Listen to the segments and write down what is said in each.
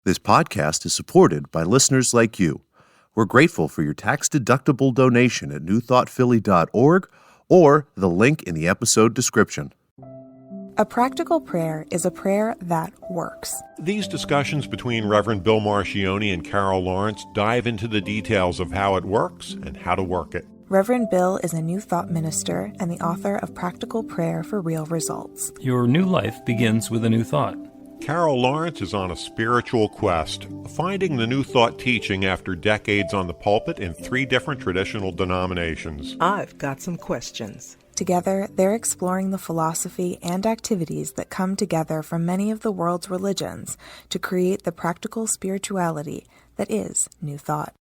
This podcast is supported by listeners like you. We're grateful for your tax-deductible donation at newthoughtphilly.org or the link in the episode description. A practical prayer is a prayer that works. These discussions between Reverend Bill Marchioni and Carol Lawrence dive into the details of how it works and how to work it. Reverend Bill is a New Thought minister and the author of Practical Prayer for Real Results. Your new life begins with a new thought. Carol Lawrence is on a spiritual quest, finding the New Thought teaching after decades on the pulpit in 3 different traditional denominations. I've got some questions. Together, they're exploring the philosophy and activities that come together from many of the world's religions to create the practical spirituality that is New Thought.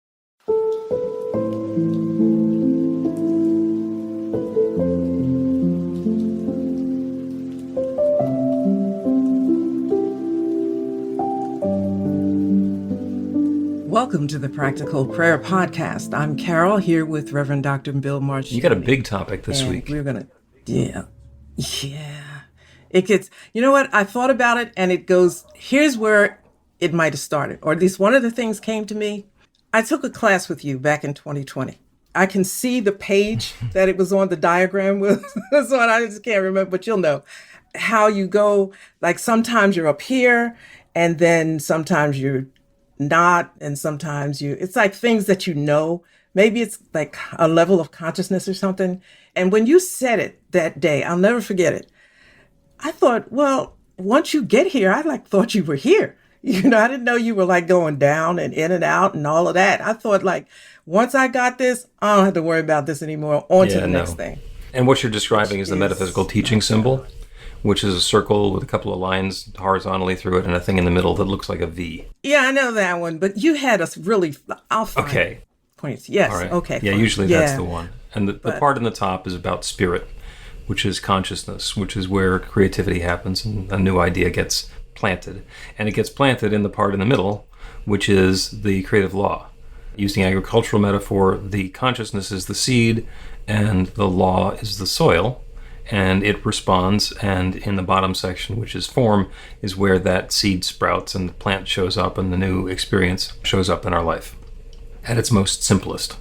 Welcome to the Practical Prayer Podcast. I'm Carol, here with Reverend Dr. Bill Marchioni. You got a big topic this week. We're going to, yeah. It gets, you know what? I thought about it and it goes, here's where it might have started. Or at least one of the things came to me. I took a class with you back in 2020. I can see the page that it was on, the diagram with. So I just can't remember, but you'll know how you go. Like sometimes you're up here and then sometimes you're not, and sometimes it's like things that you know, maybe it's like a level of consciousness or something. And when you said it that day, I'll never forget it. I thought, well, once you get here, I thought you were here. I didn't know you were like going down and in and out and all of that. I thought like, once I got this, I don't have to worry about this anymore. On to the next thing. And what you're describing is the metaphysical teaching symbol, which is a circle with a couple of lines horizontally through it and a thing in the middle that looks like a V. Yeah, I know that one, but you had us really, I'll find Okay. Points. Yes, All right. Okay. Yeah, fine. usually that's the one. And the part in the top is about spirit, which is consciousness, which is where creativity happens and a new idea gets planted. And it gets planted in the part in the middle, which is the creative law. Using agricultural metaphor, the consciousness is the seed and the law is the soil. And it responds, and in the bottom section, which is form, is where that seed sprouts and the plant shows up and the new experience shows up in our life at its most simplest.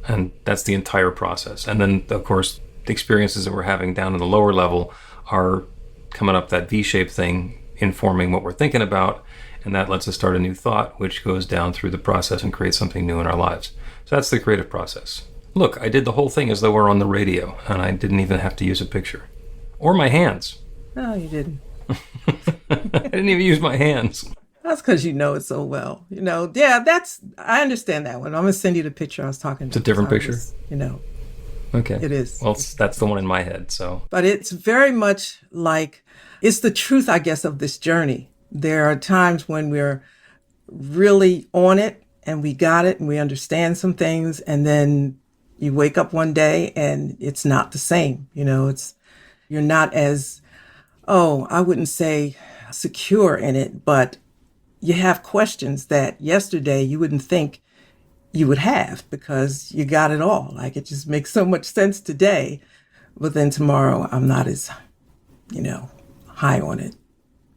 And that's the entire process. And then, of course, the experiences that we're having down in the lower level are coming up that V-shaped thing, informing what we're thinking about, and that lets us start a new thought, which goes down through the process and creates something new in our lives. So that's the creative process. Look, I did the whole thing as though we're on the radio, and I didn't even have to use a picture. Or my hands. No, you didn't. I didn't even use my hands. That's because you know it so well. I understand that one. I'm going to send you the picture I was talking about. It's a different picture? Okay. It is. Well, that's the one in my head, so. But it's very much like, it's the truth, I guess, of this journey. There are times when we're really on it, and we got it, and we understand some things, and then you wake up one day and it's not the same. You're not as, I wouldn't say secure in it, but you have questions that yesterday you wouldn't think you would have because you got it all. Like it just makes so much sense today, but then tomorrow I'm not as, high on it,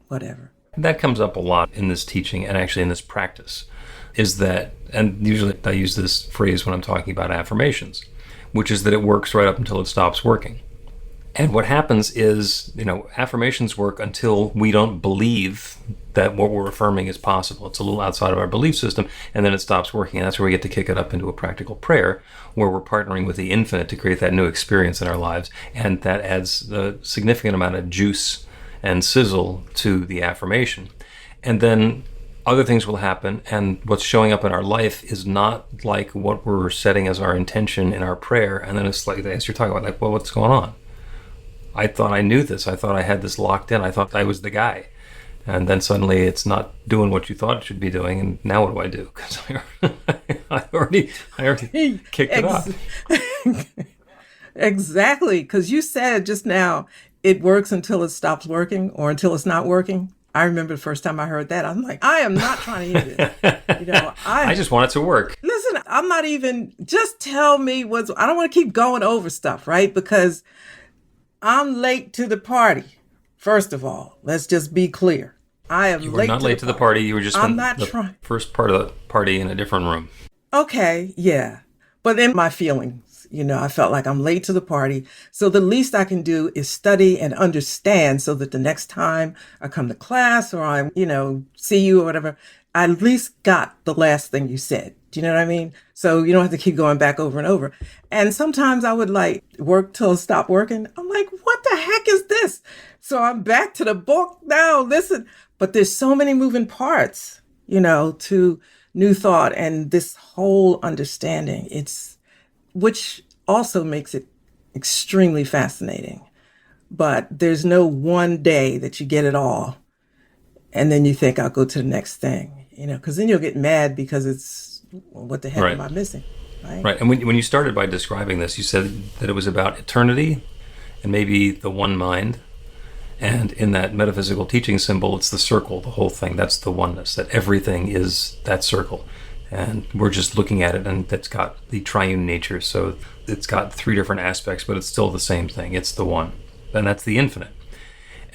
whatever. That comes up a lot in this teaching and actually in this practice. Is that, and usually I use this phrase when I'm talking about affirmations, which is that it works right up until it stops working. And what happens is, affirmations work until we don't believe that what we're affirming is possible. It's a little outside of our belief system, and then it stops working. And that's where we get to kick it up into a practical prayer, where we're partnering with the infinite to create that new experience in our lives. And that adds a significant amount of juice and sizzle to the affirmation. And then other things will happen, and what's showing up in our life is not like what we're setting as our intention in our prayer. And then it's like, as you're talking about, well, what's going on? I thought I knew this. I thought I had this locked in. I thought I was the guy. And then suddenly it's not doing what you thought it should be doing. And now what do I do? Because I already kicked it off. Exactly. Because you said just now, it works until it stops working or until it's not working. I remember the first time I heard that, I'm like, I am not trying to hear this. I just want it to work. Listen, I'm not even, just tell me I don't want to keep going over stuff, right? Because I'm late to the party. First of all, let's just be clear. I am You were late not to late to the party. You were just I'm spent not the trying. first part of the party in a different room. Okay, yeah. But in my feelings, I felt like I'm late to the party. So the least I can do is study and understand so that the next time I come to class or I, see you or whatever, I at least got the last thing you said. Do you know what I mean? So you don't have to keep going back over and over. And sometimes I would like work till I stop working. I'm like, what the heck is this? So I'm back to the book now. Listen, but there's so many moving parts, to New Thought and this whole understanding. Which also makes it extremely fascinating. But there's no one day that you get it all. And then you think, I'll go to the next thing, because then you'll get mad because well, what the heck Right. am I missing? Right. Right. And when you started by describing this, you said that it was about eternity and maybe the one mind. And in that metaphysical teaching symbol, it's the circle, the whole thing. That's the oneness, that everything is that circle. And we're just looking at it, and that's got the triune nature. So it's got three different aspects, but it's still the same thing. It's the one. And that's the infinite.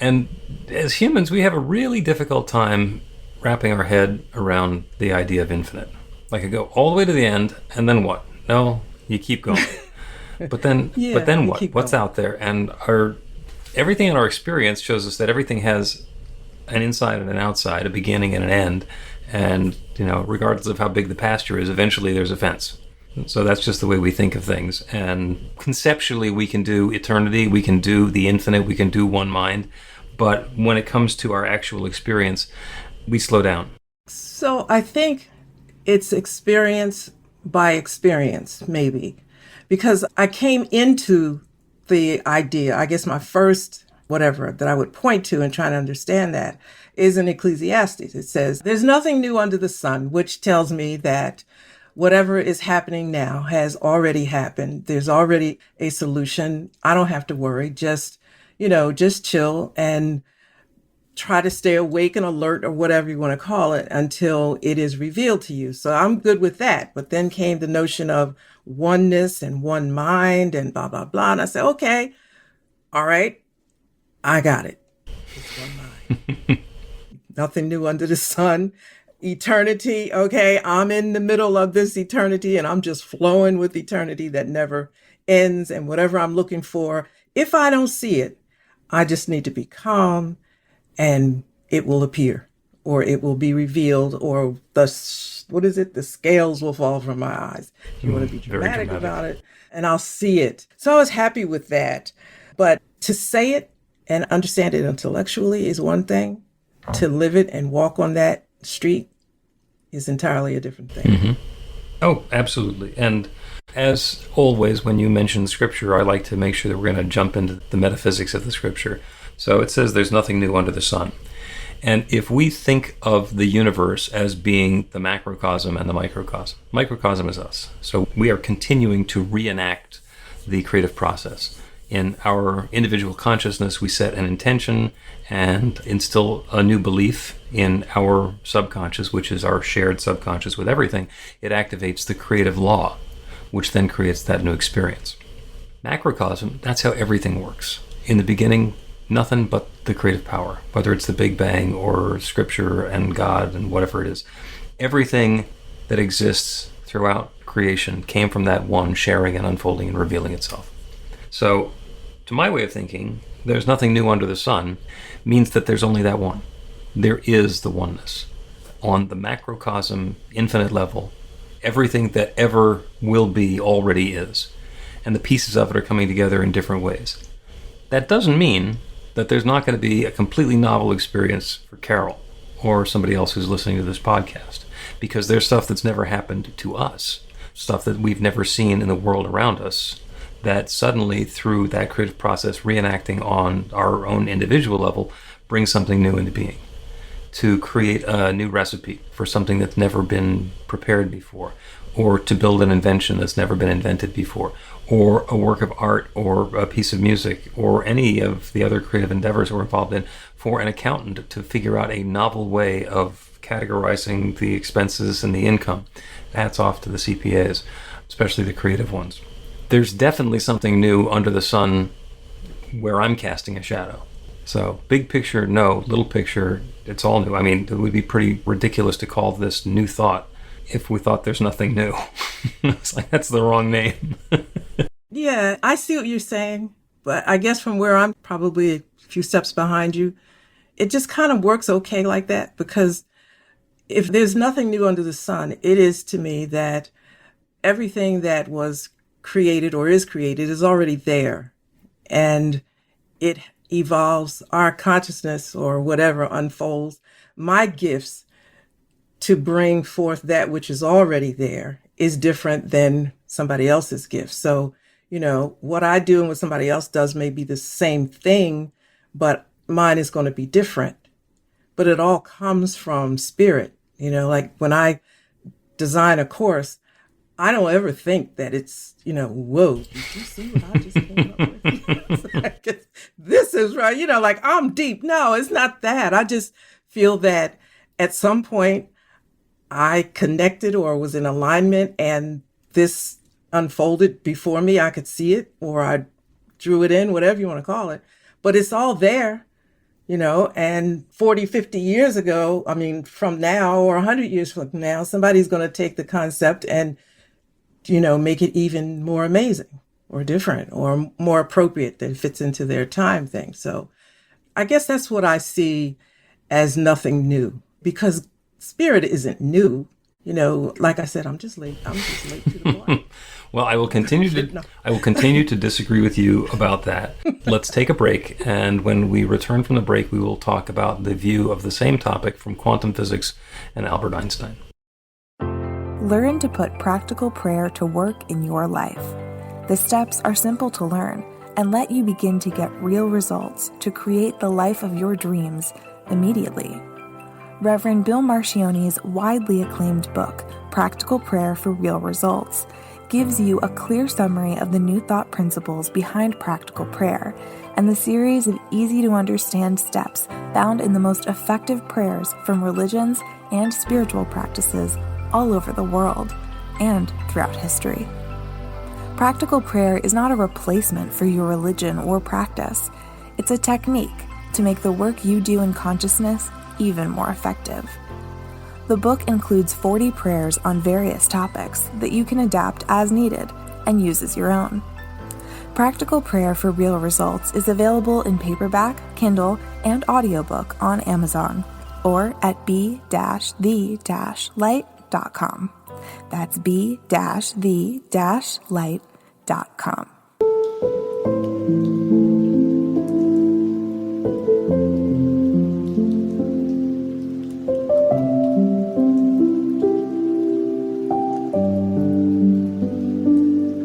And as humans, we have a really difficult time wrapping our head around the idea of infinite. Like, I go all the way to the end, and then what? No, you keep going. But then Yeah, then you what? keep What's going. out there? And everything in our experience shows us that everything has an inside and an outside, a beginning and an end. And, regardless of how big the pasture is, eventually there's a fence. So that's just the way we think of things. And conceptually, we can do eternity, we can do the infinite, we can do one mind. But when it comes to our actual experience, we slow down. So I think it's experience by experience, maybe, because I came into the idea, I guess my first whatever that I would point to and try to understand that is in Ecclesiastes. It says, there's nothing new under the sun, which tells me that whatever is happening now has already happened. There's already a solution. I don't have to worry. Just chill and try to stay awake and alert or whatever you want to call it until it is revealed to you. So I'm good with that. But then came the notion of oneness and one mind and blah, blah, blah. And I said, okay, all right, I got it. It's one mind. Nothing new under the sun. Eternity. Okay, I'm in the middle of this eternity and I'm just flowing with eternity that never ends. And whatever I'm looking for, if I don't see it, I just need to be calm and it will appear or it will be revealed or the scales will fall from my eyes. If you want to be very dramatic dramatic. about it, and I'll see it. So I was happy with that. But to say it and understand it intellectually is one thing. To live it and walk on that street is entirely a different thing. Oh, absolutely. And as always, when you mention scripture, I like to make sure that we're going to jump into the metaphysics of the scripture. So it says there's nothing new under the sun. And if we think of the universe as being the macrocosm and the microcosm is us. So we are continuing to reenact the creative process. In our individual consciousness, we set an intention and instill a new belief in our subconscious, which is our shared subconscious with everything. It activates the creative law, which then creates that new experience. Macrocosm, that's how everything works. In the beginning, nothing but the creative power, whether it's the Big Bang or scripture and God and whatever it is. Everything that exists throughout creation came from that one sharing and unfolding and revealing itself. So, to my way of thinking, there's nothing new under the sun means that there's only that one. There is the oneness. On the macrocosm, infinite level, everything that ever will be already is. And the pieces of it are coming together in different ways. That doesn't mean that there's not going to be a completely novel experience for Carol or somebody else who's listening to this podcast, because there's stuff that's never happened to us, stuff that we've never seen in the world around us, that suddenly, through that creative process, reenacting on our own individual level, brings something new into being. To create a new recipe for something that's never been prepared before, or to build an invention that's never been invented before, or a work of art, or a piece of music, or any of the other creative endeavors we're involved in, for an accountant to figure out a novel way of categorizing the expenses and the income. Hats off to the CPAs, especially the creative ones. There's definitely something new under the sun where I'm casting a shadow. So big picture, no. Little picture, it's all new. I mean, it would be pretty ridiculous to call this new thought if we thought there's nothing new. It's like, that's the wrong name. Yeah, I see what you're saying, but I guess from where I'm probably a few steps behind you, it just kind of works okay like that, because if there's nothing new under the sun, it is to me that everything that was created or is created is already there, and it evolves, our consciousness or whatever unfolds. My gifts to bring forth that which is already there is different than somebody else's gift. So, what I do and what somebody else does may be the same thing, but mine is going to be different. But it all comes from spirit. Like when I design a course, I don't ever think that it's, whoa, did you see what I just came up with? This is right. Like I'm deep. No, it's not that. I just feel that at some point I connected or was in alignment and this unfolded before me. I could see it, or I drew it in, whatever you want to call it, but it's all there, and 40, 50 years ago, I mean, from now or 100 years from now, somebody's going to take the concept and, make it even more amazing or different or more appropriate that fits into their time thing. So I guess that's what I see as nothing new, because spirit isn't new. Like I said, I'm just late to the party. Well, I will continue to disagree with you about that. Let's take a break, and when we return from the break, we will talk about the view of the same topic from quantum physics and Albert Einstein. Learn to put practical prayer to work in your life. The steps are simple to learn and let you begin to get real results to create the life of your dreams immediately. Reverend Bill Marcioni's widely acclaimed book, Practical Prayer for Real Results, gives you a clear summary of the New Thought principles behind practical prayer and the series of easy-to-understand steps found in the most effective prayers from religions and spiritual practices all over the world and throughout history. Practical prayer is not a replacement for your religion or practice. It's a technique to make the work you do in consciousness even more effective. The book includes 40 prayers on various topics that you can adapt as needed and use as your own. Practical Prayer for Real Results is available in paperback, Kindle, and audiobook on Amazon or at b-the-light.com. That's b-the-light.com.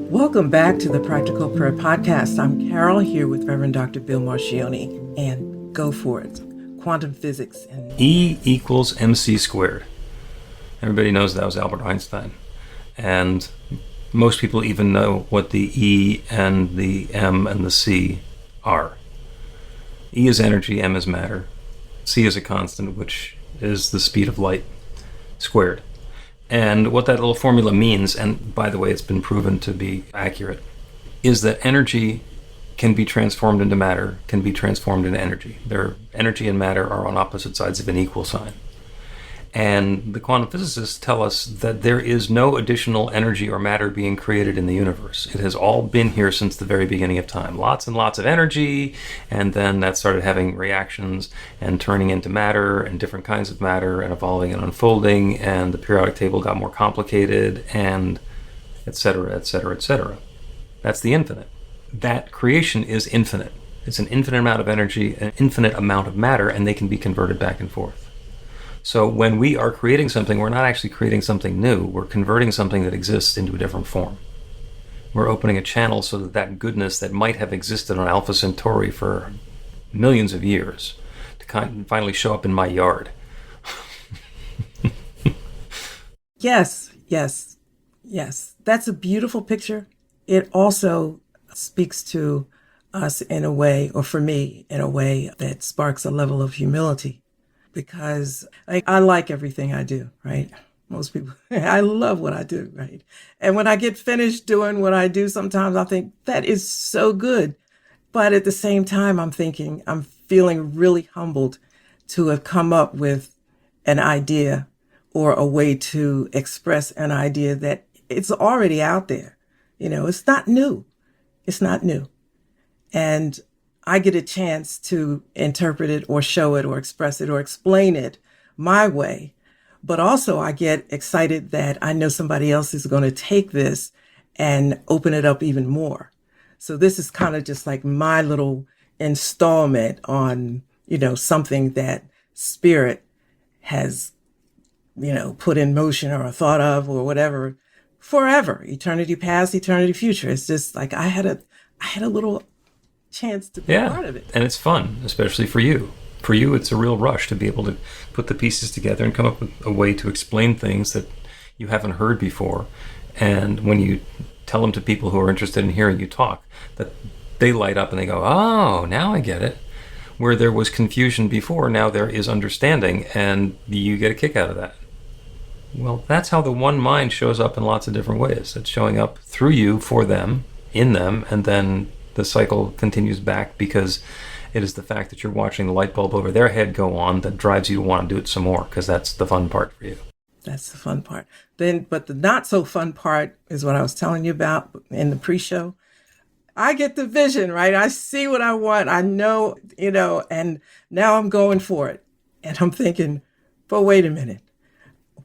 Welcome back to the Practical Prayer Podcast. I'm Carol, here with Reverend Dr. Bill Marcioni, and go for it. Quantum physics. And E equals mc squared. Everybody knows that was Albert Einstein. And most people even know what the E and the M and the C are. E is energy, M is matter. C is a constant, which is the speed of light squared. And what that little formula means, and by the way, it's been proven to be accurate, is that energy can be transformed into matter, can be transformed into energy. Energy and matter are on opposite sides of an equal sign. And the quantum physicists tell us that there is no additional energy or matter being created in the universe. It has all been here since the very beginning of time. Lots and lots of energy, and then that started having reactions and turning into matter and different kinds of matter and evolving and unfolding, and the periodic table got more complicated, and et cetera, et cetera, et cetera. That's the infinite. That creation is infinite. It's an infinite amount of energy, an infinite amount of matter, and they can be converted back and forth. So when we are creating something, we're not actually creating something new. We're converting something that exists into a different form. We're opening a channel so that that goodness that might have existed on Alpha Centauri for millions of years to finally show up in my yard. Yes. That's a beautiful picture. It also speaks to us in a way, or for me, in a way that sparks a level of humility. Because I like everything I do, right? Most people, I love what I do, right? And when I get finished doing what I do, sometimes I think that is so good. But at the same time, I'm feeling feeling really humbled to have come up with an idea or a way to express an idea that it's already out there. It's not new. It's not new. And I get a chance to interpret it or show it or express it or explain it my way. But also I get excited that I know somebody else is going to take this and open it up even more. So this is kind of just like my little installment on, something that Spirit has, put in motion or thought of or whatever forever, eternity past, eternity future. It's just like I had a little chance to be part of it. And it's fun, especially for you. For you, it's a real rush to be able to put the pieces together and come up with a way to explain things that you haven't heard before. And when you tell them to people who are interested in hearing you talk, that they light up and they go, oh, now I get it. Where there was confusion before, now there is understanding, and you get a kick out of that. Well, that's how the one mind shows up in lots of different ways. It's showing up through you, for them, in them, and then the cycle continues back because it is the fact that you're watching the light bulb over their head go on that drives you to want to do it some more, because that's the fun part for you. That's the fun part. But the not so fun part is what I was telling you about in the pre-show. I get the vision, right? I see what I want. I know, and now I'm going for it. And I'm thinking, but wait a minute.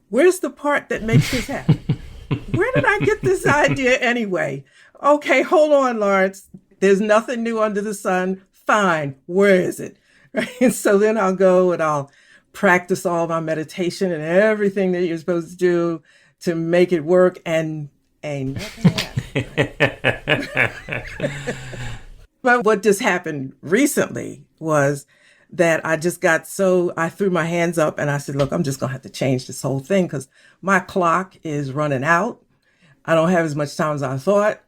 Where's the part that makes this happen? Where did I get this idea anyway? Okay, hold on, Lawrence. There's nothing new under the sun. Fine. Where is it? Right? And so then I'll go and I'll practice all my meditation and everything that you're supposed to do to make it work, and ain't nothing happened. But what just happened recently was that I threw my hands up and I said, look, I'm just going to have to change this whole thing because my clock is running out. I don't have as much time as I thought.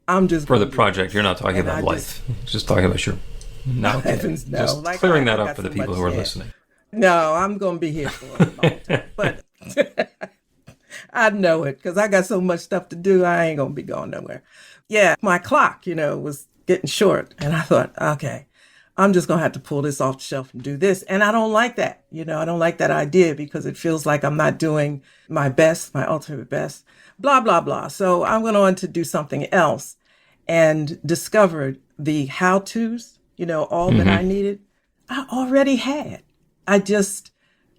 I'm just for the project. You're not talking about life. Just talking about your. No, heavens, no. Just like, clearing that up for the people who are listening. No, I'm going to be here for a long time. But I know it because I got so much stuff to do. I ain't going to be going nowhere. Yeah, my clock, was getting short. And I thought, okay, I'm just going to have to pull this off the shelf and do this. And I don't like that. I don't like that idea because it feels like I'm not doing my best, my ultimate best, blah, blah, blah. So I went on to do something else and discovered the how-tos, all that I needed, I already had. I just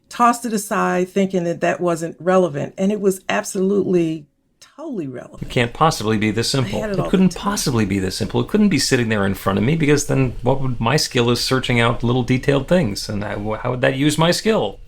tossed it aside thinking that wasn't relevant. And it was absolutely, totally relevant. It can't possibly be this simple. It couldn't possibly be this simple. It couldn't be sitting there in front of me because then what would my skill is searching out little detailed things. And how would that use my skill?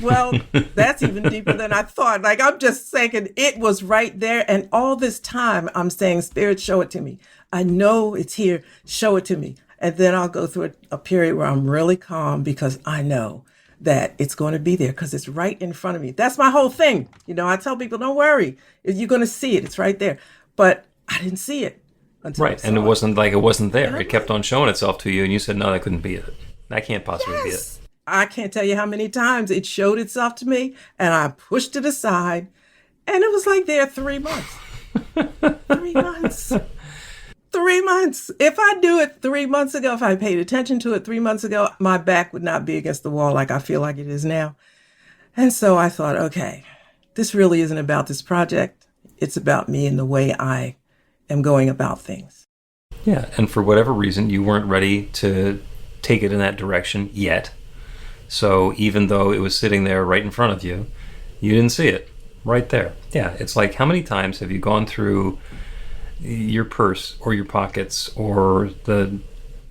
Well, that's even deeper than I thought. Like, I'm just saying it was right there. And all this time I'm saying, Spirit, show it to me. I know it's here. Show it to me. And then I'll go through a period where I'm really calm because I know that it's going to be there because it's right in front of me. That's my whole thing. I tell people, don't worry. You're going to see it. It's right there. But I didn't see it until right. And it wasn't like it wasn't there. It kept on showing itself to you. And you said, no, that couldn't be it. That can't possibly be it. I can't tell you how many times it showed itself to me and I pushed it aside. And it was like there 3 months. 3 months. 3 months. If I do it 3 months ago, if I paid attention to it 3 months ago, my back would not be against the wall like I feel like it is now. And so I thought, okay, this really isn't about this project. It's about me and the way I am going about things. Yeah. And for whatever reason, you weren't ready to take it in that direction yet. So even though it was sitting there right in front of you, you didn't see it right there. Yeah. It's like, how many times have you gone through your purse or your pockets or the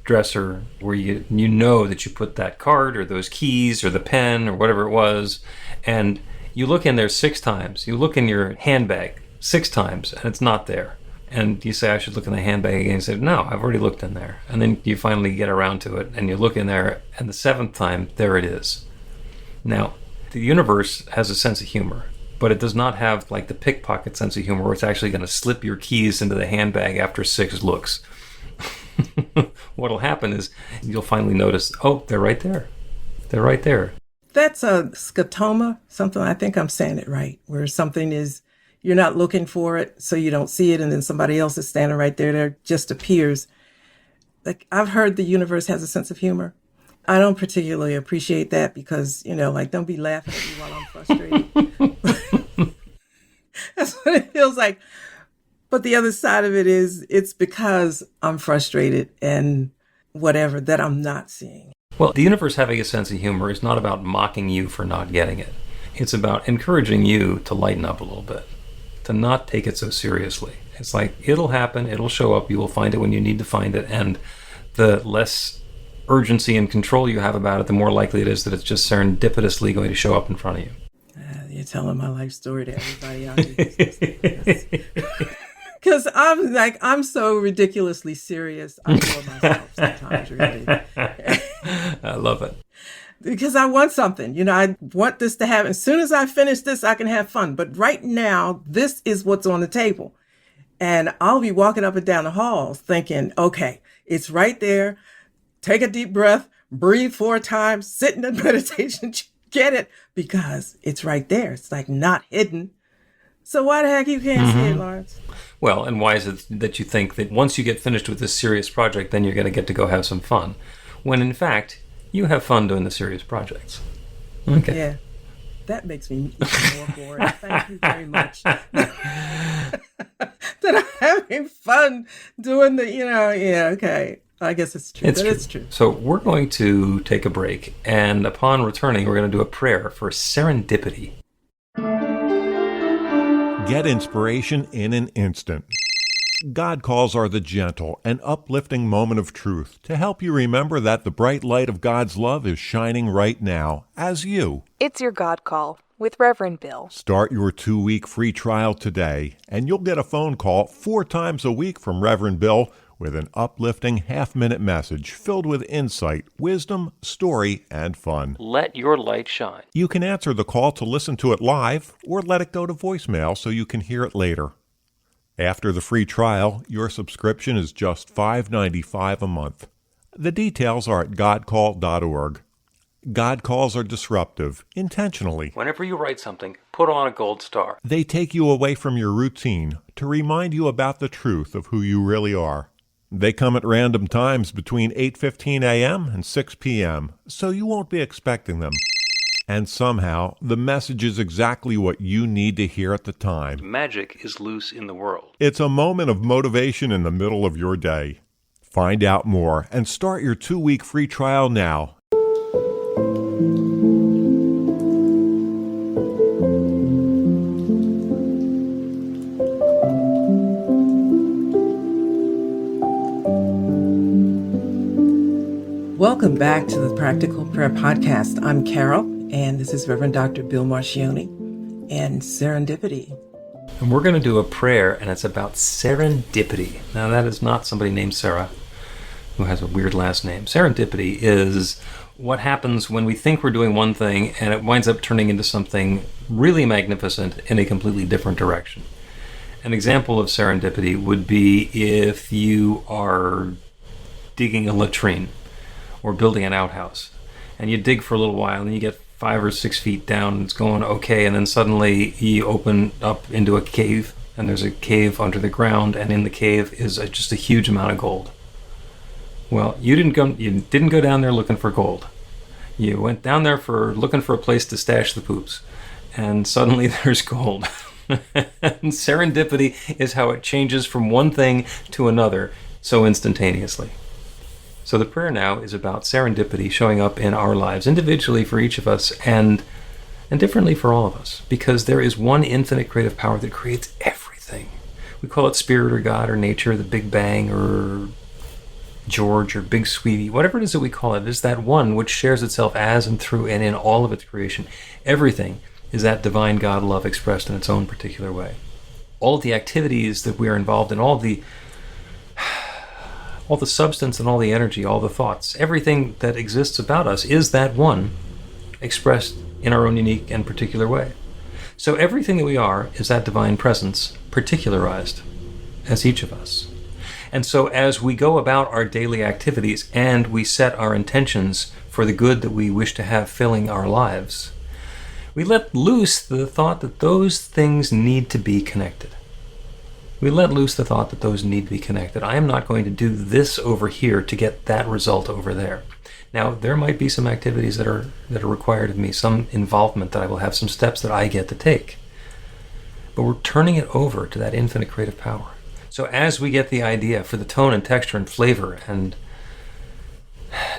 dresser where you know that you put that card or those keys or the pen or whatever it was, and you look in there 6 times. You look in your handbag 6 times and it's not there. And you say, I should look in the handbag again. You say, no, I've already looked in there. And then you finally get around to it and you look in there, and the 7th time, there it is. Now, the universe has a sense of humor, but it does not have like the pickpocket sense of humor where it's actually going to slip your keys into the handbag after 6 looks. What'll happen is you'll finally notice, oh, they're right there. They're right there. That's a scotoma, something, I think I'm saying it right, where something is, you're not looking for it, so you don't see it, and then somebody else is standing right there that just appears. Like, I've heard the universe has a sense of humor. I don't particularly appreciate that because, like, don't be laughing at me while I'm frustrated. That's what it feels like. But the other side of it is it's because I'm frustrated and whatever that I'm not seeing. Well, the universe having a sense of humor is not about mocking you for not getting it. It's about encouraging you to lighten up a little bit, to not take it so seriously. It's like, it'll happen, it'll show up, you will find it when you need to find it, and the less urgency and control you have about it, the more likely it is that it's just serendipitously going to show up in front of you. You're telling my life story to everybody out there. Because I'm so ridiculously serious. I bore myself sometimes, really. I love it. Because I want something. I want this to happen. As soon as I finish this, I can have fun. But right now, this is what's on the table. And I'll be walking up and down the halls thinking, okay, it's right there. Take a deep breath, breathe 4 times, sit in the meditation, get it, because it's right there. It's like not hidden. So why the heck you can't see it, Lawrence? Well, and why is it that you think that once you get finished with this serious project, then you're going to get to go have some fun? When in fact, you have fun doing the serious projects. Okay. Yeah. That makes me even more bored. Thank you very much. That I'm having fun doing okay. I guess it's true. It's true. So we're going to take a break, and upon returning, we're going to do a prayer for serendipity. Get inspiration in an instant. God calls are the gentle and uplifting moment of truth to help you remember that the bright light of God's love is shining right now as you. It's your God Call with Reverend Bill. Start your 2-week free trial today, and you'll get a phone call 4 times a week from Reverend Bill with an uplifting half-minute message filled with insight, wisdom, story, and fun. Let your light shine. You can answer the call to listen to it live or let it go to voicemail so you can hear it later. After the free trial, your subscription is just $5.95 a month. The details are at godcall.org. God calls are disruptive, intentionally. Whenever you write something, put on a gold star. They take you away from your routine to remind you about the truth of who you really are. They come at random times between 8:15 a.m. and 6 p.m., so you won't be expecting them. And somehow, the message is exactly what you need to hear at the time. Magic is loose in the world. It's a moment of motivation in the middle of your day. Find out more and start your 2-week free trial now. Welcome back to the Practical Prayer Podcast. I'm Carol, and this is Reverend Dr. Bill Marcioni and Serendipity. And we're going to do a prayer, and it's about serendipity. Now, that is not somebody named Sarah, who has a weird last name. Serendipity is what happens when we think we're doing one thing, and it winds up turning into something really magnificent in a completely different direction. An example of serendipity would be if you are digging a latrine or building an outhouse, and you dig for a little while, and you get 5 or 6 feet down, and it's going okay, and then suddenly you open up into a cave, and there's a cave under the ground, and in the cave is just a huge amount of gold. Well, you didn't go down there looking for gold. You went down there looking for a place to stash the poops, and suddenly there's gold. And serendipity is how it changes from one thing to another so instantaneously. So the prayer now is about serendipity showing up in our lives, individually for each of us and differently for all of us, because there is one infinite creative power that creates everything. We call it spirit or God or nature, the Big Bang or George or Big Sweetie, whatever it is that we call it, is that one which shares itself as and through and in all of its creation. Everything is that divine God love expressed in its own particular way. All the activities that we are involved in, all the substance and all the energy, all the thoughts, everything that exists about us is that one expressed in our own unique and particular way. So everything that we are is that divine presence particularized as each of us. And so as we go about our daily activities and we set our intentions for the good that we wish to have filling our lives, we let loose the thought that those things need to be connected. We let loose the thought that those need to be connected. I am not going to do this over here to get that result over there. Now, there might be some activities that are required of me, some involvement that I will have, some steps that I get to take. But we're turning it over to that infinite creative power. So as we get the idea for the tone and texture and flavor and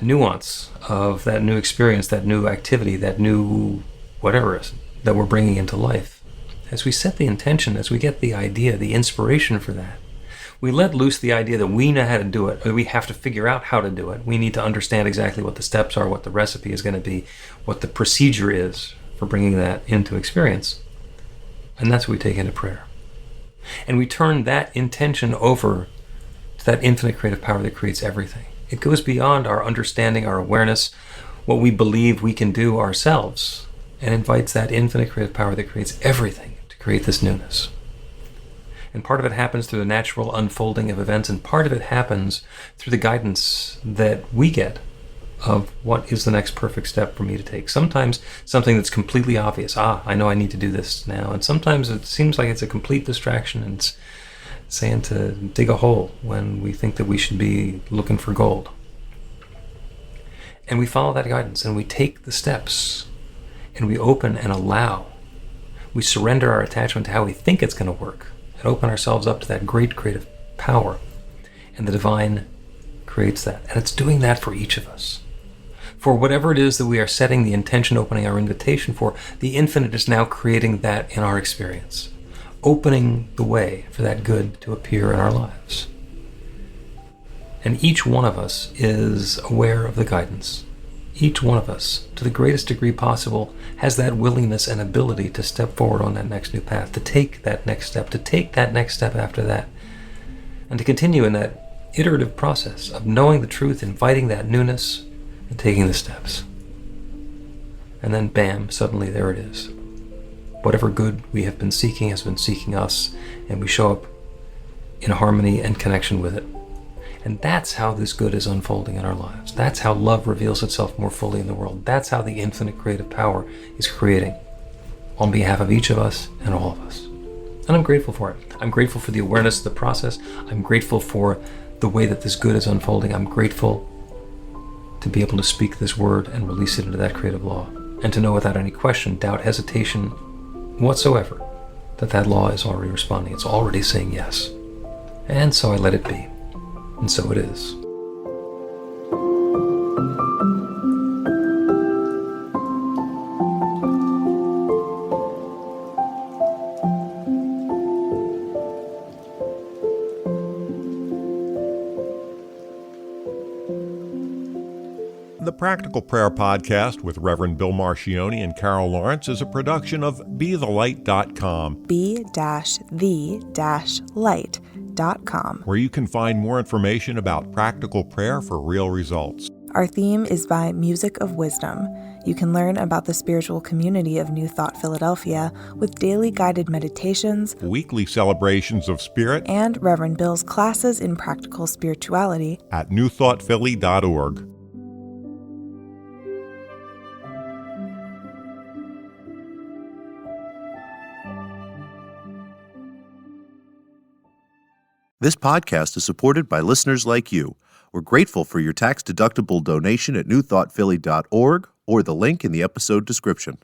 nuance of that new experience, that new activity, that new whatever it is that we're bringing into life, as we set the intention, as we get the idea, the inspiration for that, we let loose the idea that we know how to do it, or we have to figure out how to do it. We need to understand exactly what the steps are, what the recipe is going to be, what the procedure is for bringing that into experience. And that's what we take into prayer. And we turn that intention over to that infinite creative power that creates everything. It goes beyond our understanding, our awareness, what we believe we can do ourselves, and invites that infinite creative power that creates everything to create this newness. And part of it happens through the natural unfolding of events, and part of it happens through the guidance that we get of what is the next perfect step for me to take. Sometimes something that's completely obvious. I know I need to do this now. And sometimes it seems like it's a complete distraction, and it's saying to dig a hole when we think that we should be looking for gold. And we follow that guidance, and we take the steps, and we open and allow. We surrender our attachment to how we think it's going to work, and open ourselves up to that great creative power. And the divine creates that. And it's doing that for each of us. For whatever it is that we are setting the intention, opening our invitation for, the infinite is now creating that in our experience, opening the way for that good to appear in our lives. And each one of us is aware of the guidance. Each one of us, to the greatest degree possible, has that willingness and ability to step forward on that next new path, to take that next step, to take that next step after that, and to continue in that iterative process of knowing the truth, inviting that newness, and taking the steps. And then bam, suddenly there it is. Whatever good we have been seeking has been seeking us, and we show up in harmony and connection with it. And that's how this good is unfolding in our lives. That's how love reveals itself more fully in the world. That's how the infinite creative power is creating on behalf of each of us and all of us. And I'm grateful for it. I'm grateful for the awareness of the process. I'm grateful for the way that this good is unfolding. I'm grateful to be able to speak this word and release it into that creative law, and to know without any question, doubt, hesitation whatsoever that that law is already responding. It's already saying yes. And so I let it be. And so it is. The Practical Prayer Podcast with Reverend Bill Marcioni and Carol Lawrence is a production of BeTheLight.com. be-the-light.com, where you can find more information about practical prayer for real results. Our theme is by Music of Wisdom. You can learn about the spiritual community of New Thought Philadelphia with daily guided meditations, Weekly celebrations of spirit, and Reverend Bill's classes in practical spirituality at newthoughtphilly.org. This podcast is supported by listeners like you. We're grateful for your tax-deductible donation at newthoughtphilly.org or the link in the episode description.